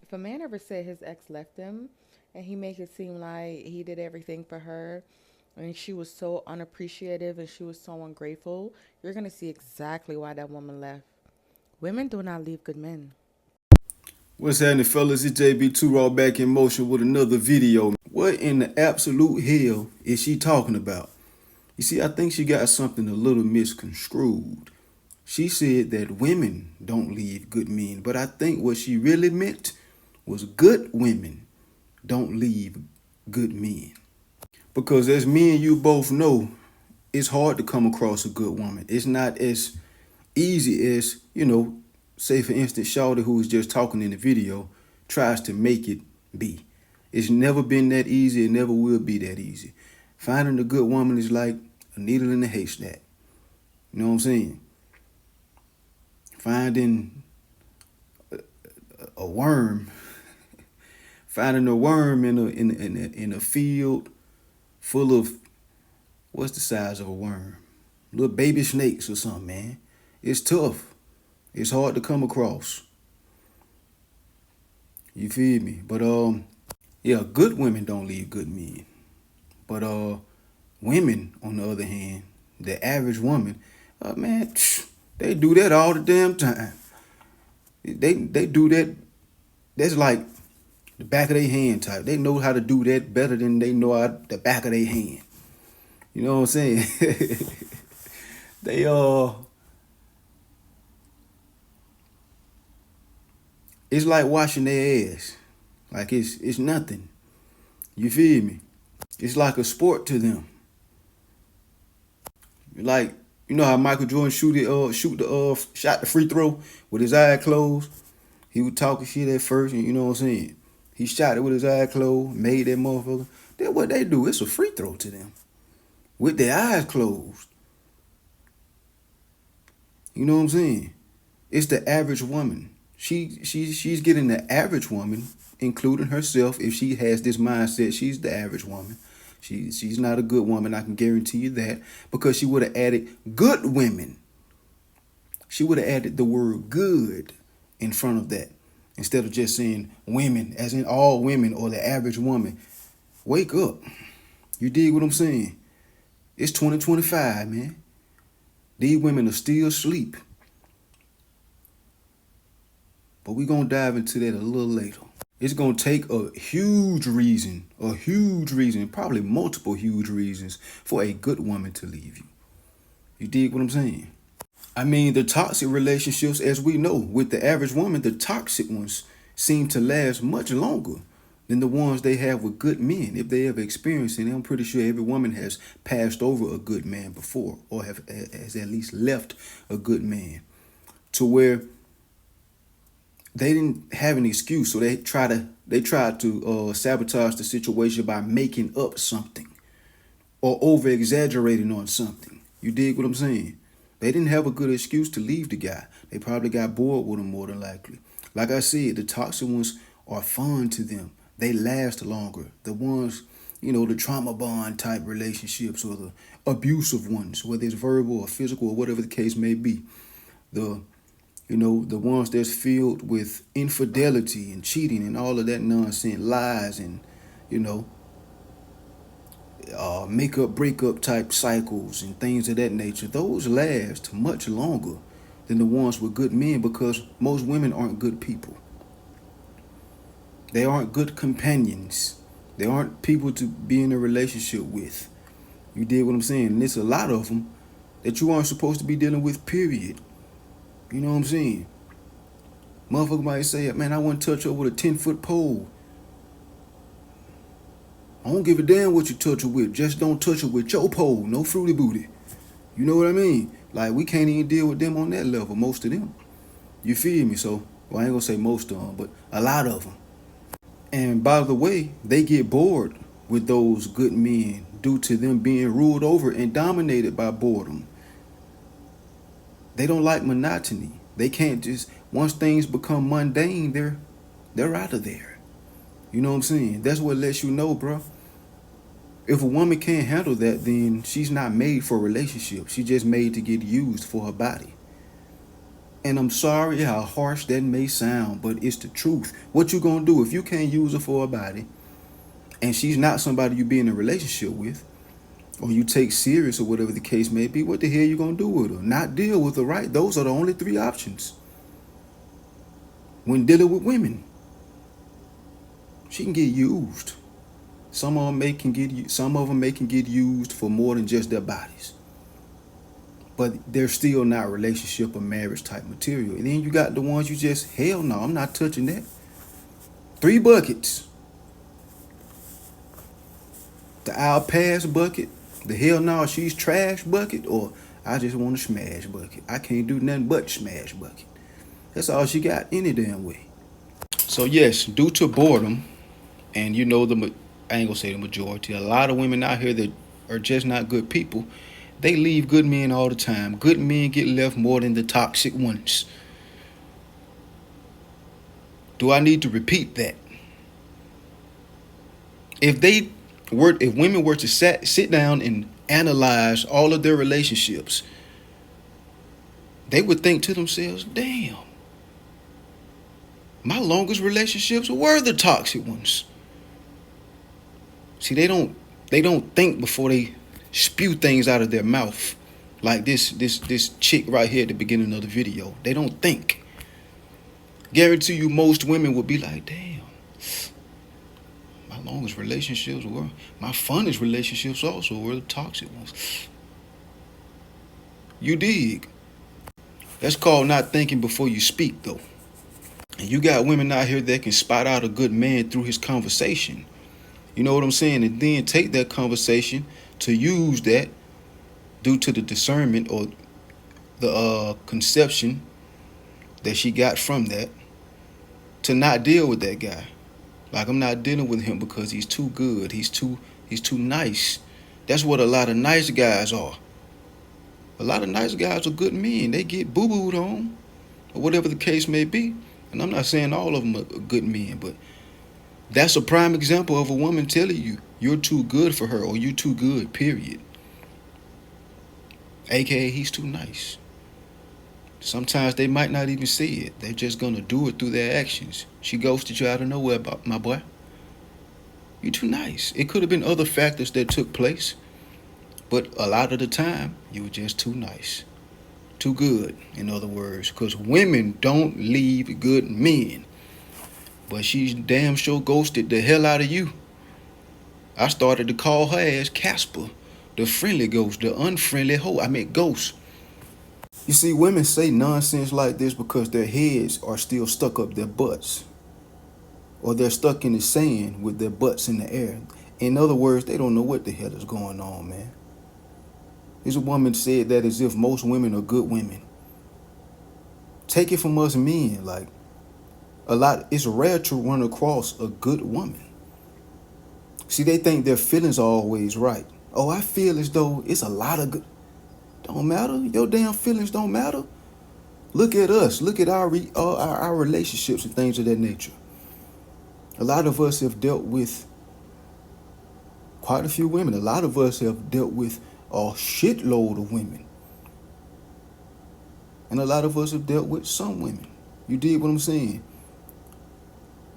If a man ever said his ex left him and he make it seem like he did everything for her and she was so unappreciative and she was so ungrateful, you're going to see exactly why that woman left. Women do not leave good men. What's happening, fellas? It's JB2 Raw back in motion with another video. What in the absolute hell is she talking about? You see, I think she got something a little misconstrued. She said that women don't leave good men, but I think what she really meant was good women don't leave good men. Because as me and you both know, it's hard to come across a good woman. It's not as easy as, say for instance, Shawty, who was just talking in the video, tries to make it be. It's never been that easy. It never will be that easy. Finding a good woman is like a needle in a haystack. You know what I'm saying? Finding a worm, finding a worm in a field full of, what's the size of a worm? Little baby snakes or something, man. It's tough. It's hard to come across. You feel me? But yeah, good women don't leave good men. But women, on the other hand, the average woman, man, they do that all the damn time. They do that. That's like the back of their hand type. They know how to do that better than they know how the back of their hand. You know what I'm saying? they it's like washing their ass. Like it's nothing. You feel me? It's like a sport to them. Like, you know how Michael Jordan shot the free throw with his eye closed. He was talking shit at first, and you know what I'm saying. He shot it with his eye closed, made that motherfucker. That's what they do. It's a free throw to them with their eyes closed. You know what I'm saying? It's the average woman. She's getting the average woman, including herself. If she has this mindset, she's the average woman. She's not a good woman. I can guarantee you that, because she would have added good women. She would have added the word good in front of that instead of just saying women, as in all women or the average woman. Wake up. You dig what I'm saying? It's 2025, man. These women are still asleep. But we're going to dive into that a little later. It's going to take a huge reason, probably multiple huge reasons for a good woman to leave you. You dig what I'm saying? I mean, the toxic relationships, as we know, with the average woman, the toxic ones seem to last much longer than the ones they have with good men, if they ever experienced it. I'm pretty sure every woman has passed over a good man before, or has at least left a good man, to where they didn't have an excuse, so they tried to sabotage the situation by making up something or over exaggerating on something. You dig what I'm saying? They didn't have a good excuse to leave the guy. They probably got bored with him, more than likely. Like I said, the toxic ones are fun to them. They last longer. The ones, the trauma bond type relationships, or the abusive ones, whether it's verbal or physical or whatever the case may be. The ones that's filled with infidelity and cheating and all of that nonsense, lies and, make up, break up type cycles and things of that nature. Those last much longer than the ones with good men, because most women aren't good people. They aren't good companions. They aren't people to be in a relationship with. You dig what I'm saying? And there's a lot of them that you aren't supposed to be dealing with, period. You know what I'm saying? Motherfucker might say, man, I want to touch her with a 10-foot pole. I don't give a damn what you touch her with. Just don't touch her with your pole. No fruity booty. You know what I mean? Like, we can't even deal with them on that level, most of them. You feel me? So, well, I ain't going to say most of them, but a lot of them. And by the way, they get bored with those good men due to them being ruled over and dominated by boredom. They don't like monotony. They can't just, once things become mundane, they're out of there. You know what I'm saying? That's what lets you know, bro. If a woman can't handle that, then she's not made for a relationship. She's just made to get used for her body. And I'm sorry how harsh that may sound, but it's the truth. What you gonna do if you can't use her for a body and she's not somebody you be in a relationship with or you take serious or whatever the case may be? What the hell you gonna do with her? Not deal with her, right? Those are the only three options when dealing with women. She can get used. Some of them may can get used for more than just their bodies. But they're still not relationship or marriage type material. And then you got the ones you just, hell no, I'm not touching that. 3 buckets. The I'll pass bucket, the hell no, she's trash bucket, or I just want to smash bucket. I can't do nothing but smash bucket. That's all she got any damn way. So yes, due to boredom, and I ain't gonna say the majority, a lot of women out here that are just not good people, they leave good men all the time. Good men get left more than the toxic ones. Do I need to repeat that? If women were to sit down and analyze all of their relationships, they would think to themselves, damn, my longest relationships were the toxic ones. See, they don't think before they spew things out of their mouth. Like this chick right here at the beginning of the video. They don't think. Guarantee you most women would be like, damn, my longest relationships were, my funnest relationships also were the toxic ones. You dig? That's called not thinking before you speak, though. And you got women out here that can spot out a good man through his conversation. You know what I'm saying? And then take that conversation to use that due to the discernment or the conception that she got from that to not deal with that guy. Like, I'm not dealing with him because he's too good. He's too nice. That's what a lot of nice guys are. A lot of nice guys are good men. They get boo-booed on or whatever the case may be. And I'm not saying all of them are good men, but that's a prime example of a woman telling you you're too good for her or you're too good, period. AKA, he's too nice. Sometimes they might not even see it. They're just going to do it through their actions. She ghosted you out of nowhere, my boy. You're too nice. It could have been other factors that took place, but a lot of the time, you were just too nice. Too good, in other words, because women don't leave good men. But she's damn sure ghosted the hell out of you. I started to call her ass Casper, the friendly ghost, the unfriendly hoe. I meant ghost. You see, women say nonsense like this because their heads are still stuck up their butts. Or they're stuck in the sand with their butts in the air. In other words, they don't know what the hell is going on, man. This woman said that as if most women are good women. Take it from us men, like, it's rare to run across a good woman. See, they think their feelings are always right. Oh, I feel as though it's a lot of good. Don't matter. Your damn feelings don't matter. Look at us. Look at our relationships and things of that nature. A lot of us have dealt with quite a few women. A lot of us have dealt with a shitload of women. And a lot of us have dealt with some women. You dig what I'm saying?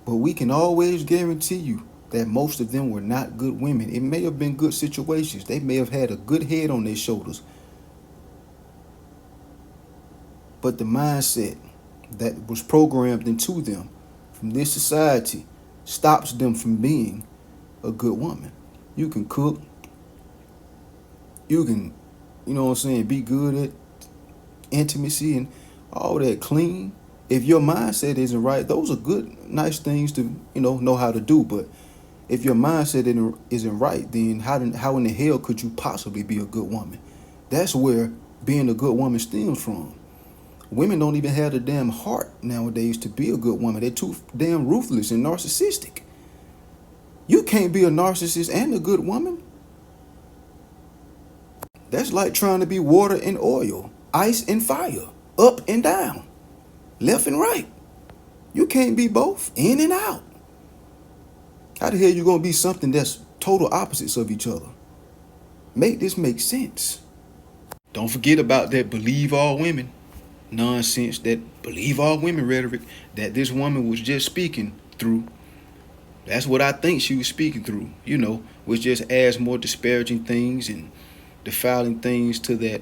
But we can always guarantee you that most of them were not good women. It may have been good situations. They may have had a good head on their shoulders. But the mindset that was programmed into them from this society stops them from being a good woman. You can cook. You can, be good at intimacy and all that, clean. If your mindset isn't right, those are good, nice things to, know how to do. But if your mindset isn't right, then how in the hell could you possibly be a good woman? That's where being a good woman stems from. Women don't even have the damn heart nowadays to be a good woman. They're too damn ruthless and narcissistic. You can't be a narcissist and a good woman. That's like trying to be water and oil, ice and fire, up and down, left and right. You can't be both, in and out. How the hell you gonna be something that's total opposites of each other? Make this make sense. Don't forget about that believe all women. nonsense, that believe all women rhetoric that this woman was just speaking through. That's what I think she was speaking through, which just adds more disparaging things and defiling things to that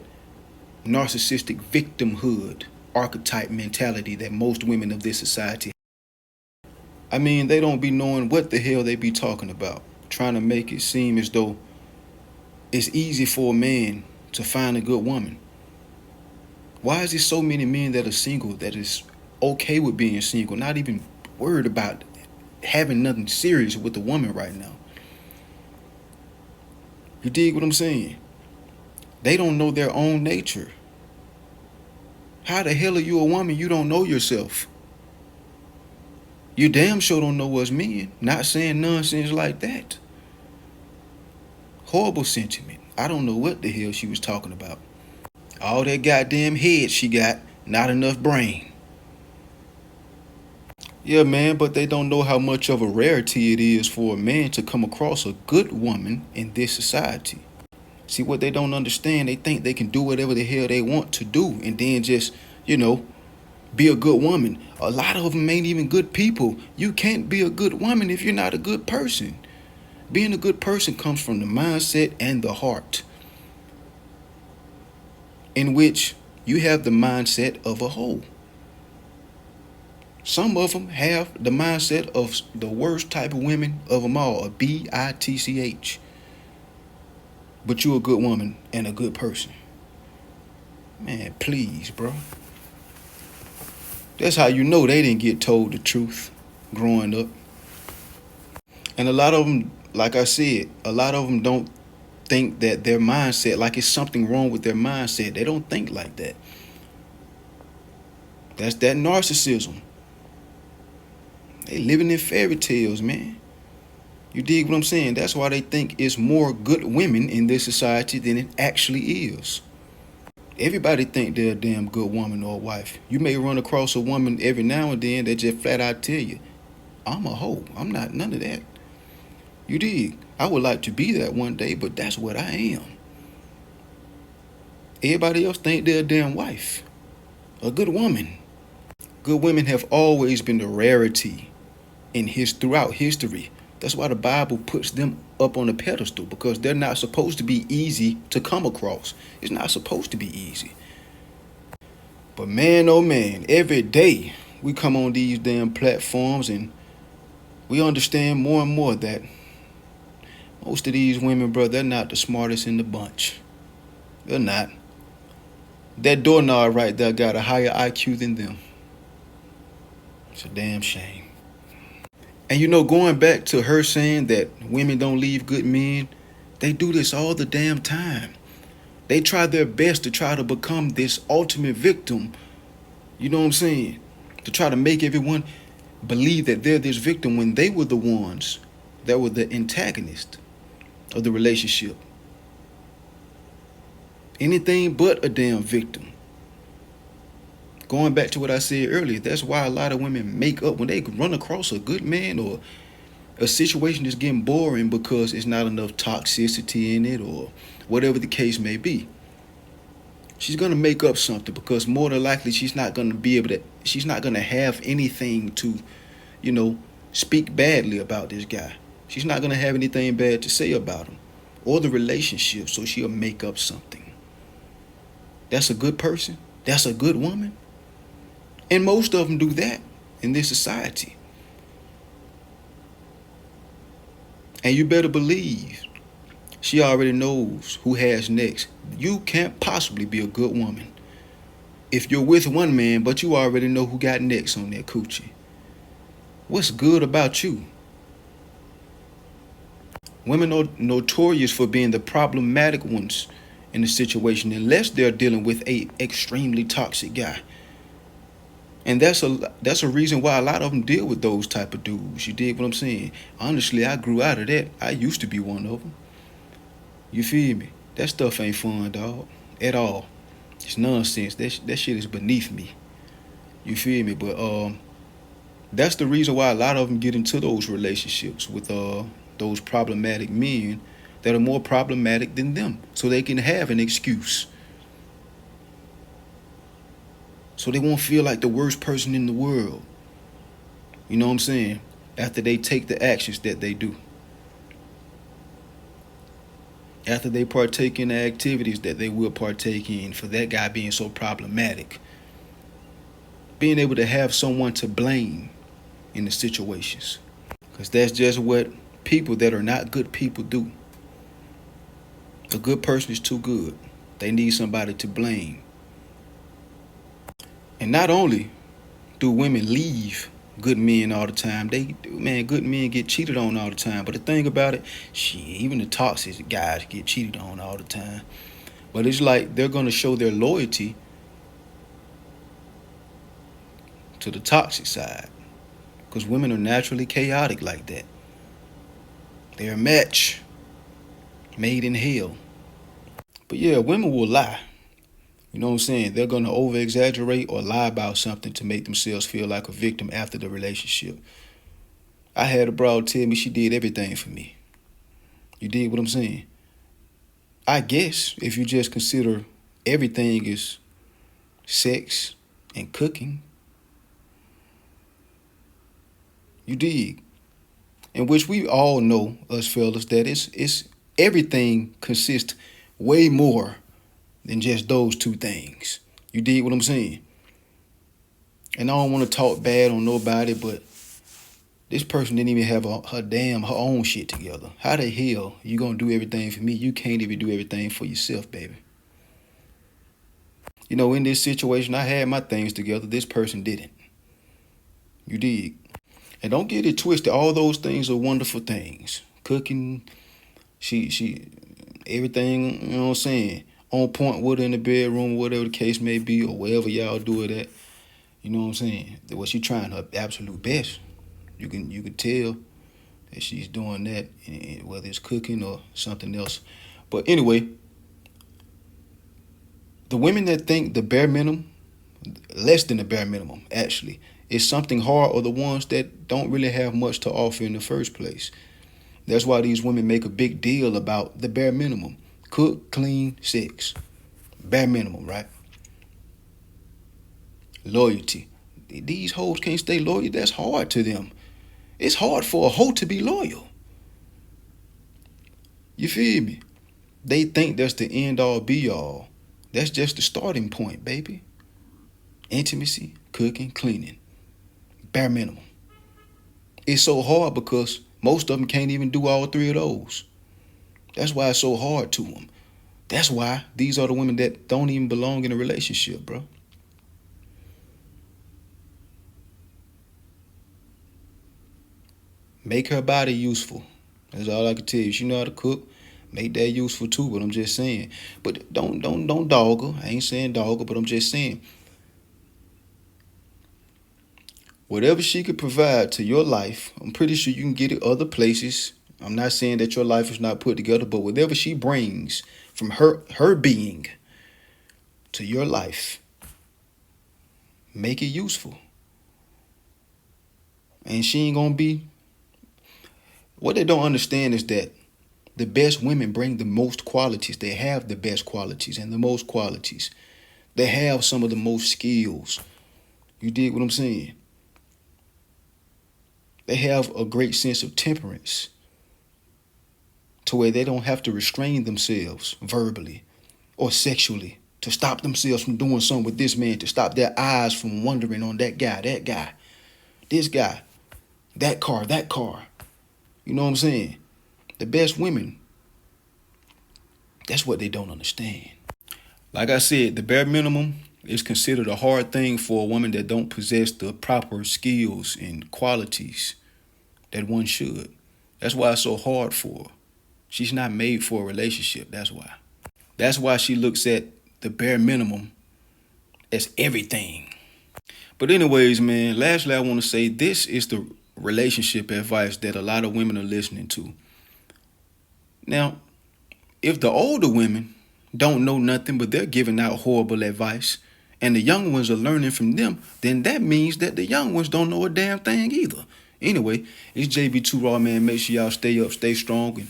narcissistic victimhood archetype mentality that most women of this society. I mean, they don't be knowing what the hell they be talking about, trying to make it seem as though it's easy for a man to find a good woman. Why is there so many men that are single that is okay with being single, not even worried about having nothing serious with a woman right now? You dig what I'm saying? They don't know their own nature. How the hell are you a woman? You don't know yourself. You damn sure don't know us men. Not saying nonsense like that. Horrible sentiment. I don't know what the hell she was talking about. All that goddamn head she got, not enough brain. Yeah, man, but they don't know how much of a rarity it is for a man to come across a good woman in this society. See, what they don't understand, they think they can do whatever the hell they want to do and then just, be a good woman. A lot of them ain't even good people. You can't be a good woman if you're not a good person. Being a good person comes from the mindset and the heart, in which you have the mindset of a whole. Some of them have the mindset of the worst type of women of them all, a bitch. But you a good woman and a good person. Man, please, bro. That's how you know they didn't get told the truth growing up. And a lot of them, like I said, a lot of them don't think that their mindset, like it's something wrong with their mindset. They don't think like that. That's that narcissism. They living in fairy tales, man. You dig what I'm saying? That's why they think it's more good women in this society than it actually is. Everybody think they're a damn good woman or a wife. You may run across a woman every now and then that just flat out tell you, I'm a hoe. I'm not none of that. You dig? I would like to be that one day, but that's what I am. Everybody else think they're a damn wife. A good woman. Good women have always been the rarity throughout history. That's why the Bible puts them up on a pedestal, because they're not supposed to be easy to come across. It's not supposed to be easy. But man, oh man, every day we come on these damn platforms and we understand more and more that most of these women, bro, they're not the smartest in the bunch. They're not. That doorknob right there got a higher IQ than them. It's a damn shame. And going back to her saying that women don't leave good men, they do this all the damn time. They try their best to try to become this ultimate victim. You know what I'm saying? To try to make everyone believe that they're this victim when they were the ones that were the antagonist of the relationship. Anything but a damn victim. Going back to what I said earlier, that's why a lot of women make up when they run across a good man or a situation that's getting boring because it's not enough toxicity in it or whatever the case may be. She's going to make up something because more than likely she's not going to have anything to, speak badly about this guy. She's not going to have anything bad to say about him or the relationship, so she'll make up something. That's a good person. That's a good woman. And most of them do that in this society. And you better believe she already knows who has next. You can't possibly be a good woman if you're with one man, but you already know who got next on that coochie. What's good about you? Women are notorious for being the problematic ones in the situation unless they're dealing with a extremely toxic guy. And that's a reason why a lot of them deal with those type of dudes. You dig what I'm saying? Honestly, I grew out of that. I used to be one of them. You feel me? That stuff ain't fun, dog. At all. It's nonsense. That shit is beneath me. You feel me? But that's the reason why a lot of them get into those relationships with those problematic men that are more problematic than them, so they can have an excuse. So they won't feel like the worst person in the world. You know what I'm saying? After they take the actions that they do. After they partake in the activities that they will partake in for that guy being so problematic. Being able to have someone to blame in the situations. Because that's just what people that are not good people do. A good person is too good. They need somebody to blame. And not only do women leave good men all the time, good men get cheated on all the time. But the thing about it, even the toxic guys get cheated on all the time. But it's like they're going to show their loyalty to the toxic side. Because women are naturally chaotic like that. They're a match made in hell. But yeah, women will lie. You know what I'm saying? They're going to over-exaggerate or lie about something to make themselves feel like a victim after the relationship. I had a broad tell me she did everything for me. You dig what I'm saying? I guess if you just consider everything is sex and cooking, you dig. In which we all know, us fellas, that it's everything consists way more than just those two things. You dig what I'm saying? And I don't want to talk bad on nobody, but this person didn't even have her own shit together. How the hell you gonna do everything for me? You can't even do everything for yourself, baby. You know, in this situation, I had my things together. This person didn't. You dig? And don't get it twisted. All those things are wonderful things. Cooking, she, everything, you know what I'm saying? On point with her in the bedroom, whatever the case may be, or wherever y'all do it at. You know what I'm saying? Well, she trying her absolute best. You can tell that she's doing that, whether it's cooking or something else. But anyway, the women that think the bare minimum, less than the bare minimum, actually, is something hard, are the ones that don't really have much to offer in the first place. That's why these women make a big deal about the bare minimum. Cook, clean, sex. Bare minimum, right? Loyalty. These hoes can't stay loyal. That's hard to them. It's hard for a hoe to be loyal. You feel me? They think that's the end all be all. That's just the starting point, baby. Intimacy, cooking, cleaning. Bare minimum. It's so hard because most of them can't even do all three of those. That's why it's so hard to them. That's why these are the women that don't even belong in a relationship, bro. Make her body useful. That's all I can tell you. She know how to cook. Make that useful too, but I'm just saying. But don't dog her. I ain't saying dog her, but I'm just saying. Whatever she could provide to your life, I'm pretty sure you can get it other places. I'm not saying that your life is not put together, but whatever she brings from her being to your life, make it useful. And she ain't gonna be. What they don't understand is that the best women bring the most qualities. They have the best qualities and the most qualities. They have some of the most skills. You dig what I'm saying? They have a great sense of temperance to where they don't have to restrain themselves verbally or sexually to stop themselves from doing something with this man, to stop their eyes from wandering on that guy, this guy, that car. You know what I'm saying? The best women, that's what they don't understand. Like I said, the bare minimum is considered a hard thing for a woman that don't possess the proper skills and qualities that one should. That's why it's so hard for her. She's not made for a relationship. That's why. That's why she looks at the bare minimum as everything. But anyways, man, lastly, I want to say this is the relationship advice that a lot of women are listening to. Now, if the older women don't know nothing but they're giving out horrible advice and the young ones are learning from them, then that means that the young ones don't know a damn thing either. Anyway, it's JB2 Raw, man. Make sure y'all stay up, stay strong, and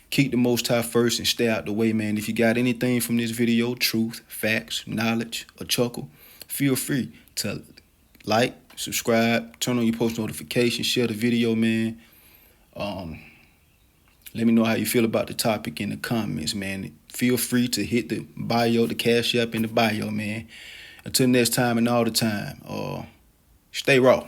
keep the Most High first and stay out the way, man. If you got anything from this video, truth, facts, knowledge, or chuckle, Feel free to like, subscribe, turn on your post notifications, share the video, man. Let me know how you feel about the topic in the comments, man. Feel free to hit the bio, the Cash App in the bio, man. Until next time and all the time, stay raw.